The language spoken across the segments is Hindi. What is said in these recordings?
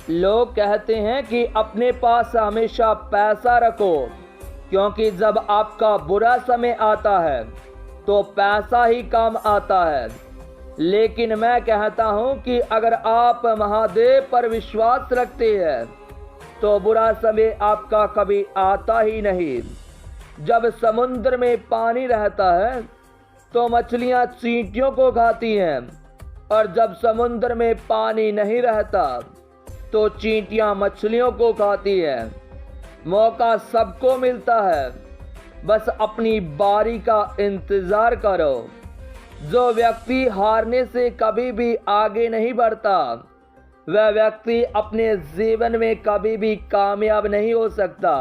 लोग कहते हैं कि अपने पास हमेशा पैसा रखो, क्योंकि जब आपका बुरा समय आता है तो पैसा ही काम आता है। लेकिन मैं कहता हूं कि अगर आप महादेव पर विश्वास रखते हैं तो बुरा समय आपका कभी आता ही नहीं। जब समुद्र में पानी रहता है तो मछलियां चींटियों को खाती हैं, और जब समुद्र में पानी नहीं रहता तो चींटियां मछलियों को खाती हैं। मौका सबको मिलता है, बस अपनी बारी का इंतजार करो। जो व्यक्ति हारने से कभी भी आगे नहीं बढ़ता, वह व्यक्ति अपने जीवन में कभी भी कामयाब नहीं हो सकता।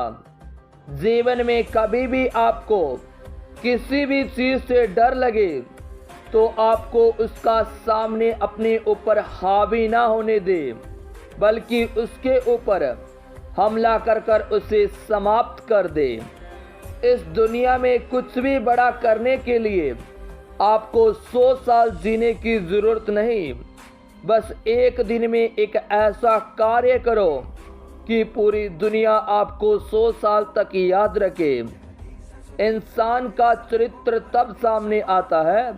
जीवन में कभी भी आपको किसी भी चीज से डर लगे तो आपको उसका सामने अपने ऊपर हावी ना होने दे, बल्कि उसके ऊपर हमला कर उसे समाप्त कर दे। इस दुनिया में कुछ भी बड़ा करने के लिए आपको 100 साल जीने की जरूरत नहीं। बस एक दिन में एक ऐसा कार्य करो कि पूरी दुनिया आपको 100 साल तक याद रखे। इंसान का चरित्र तब सामने आता है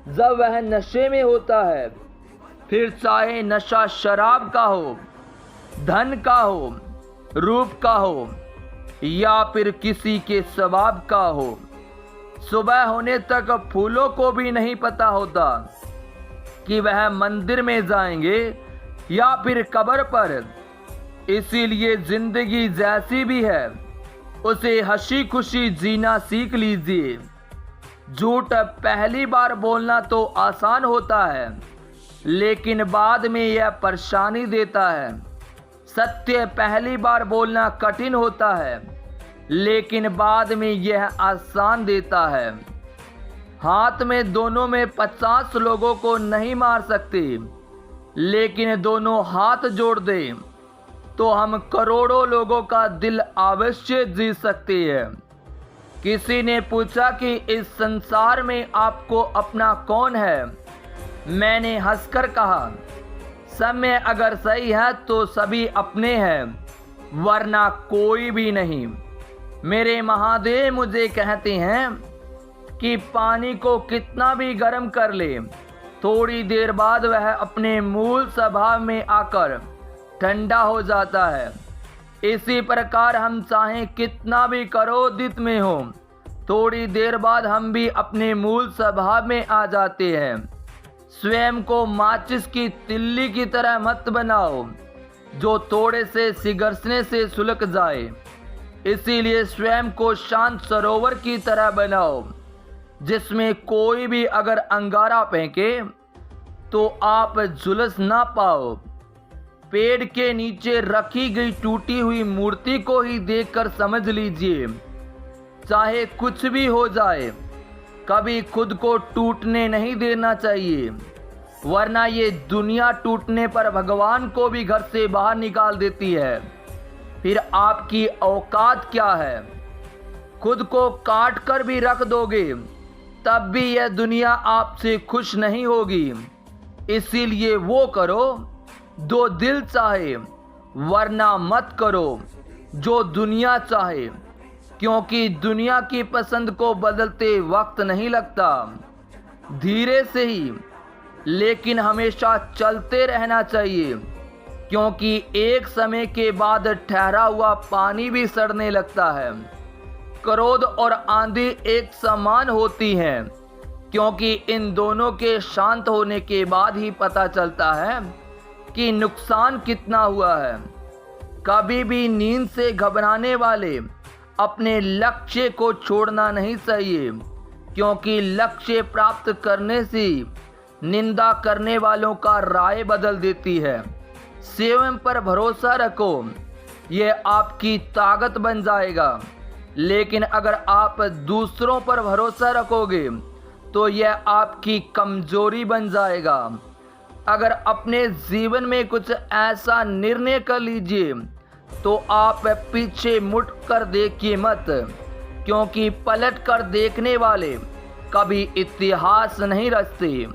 जब वह नशे में होता है, फिर चाहे नशा शराब का हो, धन का हो, रूप का हो, या फिर किसी के स्वभाव का हो। सुबह होने तक फूलों को भी नहीं पता होता कि वह मंदिर में जाएंगे या फिर कब्र पर। इसीलिए जिंदगी जैसी भी है उसे हंसी खुशी जीना सीख लीजिए। झूठ पहली बार बोलना तो आसान होता है, लेकिन बाद में यह परेशानी देता है। सत्य पहली बार बोलना कठिन होता है, लेकिन बाद में यह आसान देता है। हाथ में दोनों में 50 लोगों को नहीं मार सकते, लेकिन दोनों हाथ जोड़ दें तो हम करोड़ों लोगों का दिल अवश्य जीत सकते हैं। किसी ने पूछा कि इस संसार में आपको अपना कौन है? मैंने हंसकर कहा, समय अगर सही है तो सभी अपने हैं, वरना कोई भी नहीं। मेरे महादेव मुझे कहते हैं कि पानी को कितना भी गर्म कर ले, थोड़ी देर बाद वह अपने मूल स्वभाव में आकर ठंडा हो जाता है। इसी प्रकार हम चाहें कितना भी क्रोधित में हो, थोड़ी देर बाद हम भी अपने मूल स्वभाव में आ जाते हैं। स्वयं को माचिस की तिल्ली की तरह मत बनाओ जो थोड़े से सिगरने से सुलग जाए। इसीलिए स्वयं को शांत सरोवर की तरह बनाओ, जिसमें कोई भी अगर अंगारा फेंके तो आप झुलस ना पाओ। पेड़ के नीचे रखी गई टूटी हुई मूर्ति को ही देखकर समझ लीजिए, चाहे कुछ भी हो जाए, कभी खुद को टूटने नहीं देना चाहिए, वरना ये दुनिया टूटने पर भगवान को भी घर से बाहर निकाल देती है। फिर आपकी औकात क्या है? खुद को काट कर भी रख दोगे तब भी यह दुनिया आपसे खुश नहीं होगी। इसीलिए वो करो जो दिल चाहे, वरना मत करो जो दुनिया चाहे, क्योंकि दुनिया की पसंद को बदलते वक्त नहीं लगता। धीरे से ही लेकिन हमेशा चलते रहना चाहिए, क्योंकि एक समय के बाद ठहरा हुआ पानी भी सड़ने लगता है। क्रोध और आंधी एक समान होती हैं, क्योंकि इन दोनों के शांत होने के बाद ही पता चलता है कि नुकसान कितना हुआ है। कभी भी नींद से घबराने वाले अपने लक्ष्य को छोड़ना नहीं चाहिए, क्योंकि लक्ष्य प्राप्त करने से निंदा करने वालों का राय बदल देती है। स्वयं पर भरोसा रखो, यह आपकी ताकत बन जाएगा। लेकिन अगर आप दूसरों पर भरोसा रखोगे तो यह आपकी कमजोरी बन जाएगा। अगर अपने जीवन में कुछ ऐसा निर्णय कर लीजिए तो आप पीछे मुड़ कर देखिए मत, क्योंकि पलट कर देखने वाले कभी इतिहास नहीं रचते।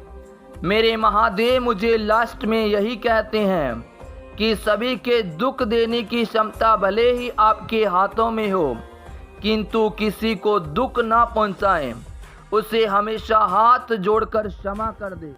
मेरे महादेव मुझे लास्ट में यही कहते हैं कि सभी के दुख देने की क्षमता भले ही आपके हाथों में हो, किंतु किसी को दुख ना पहुंचाएं। उसे हमेशा हाथ जोड़कर क्षमा कर दे।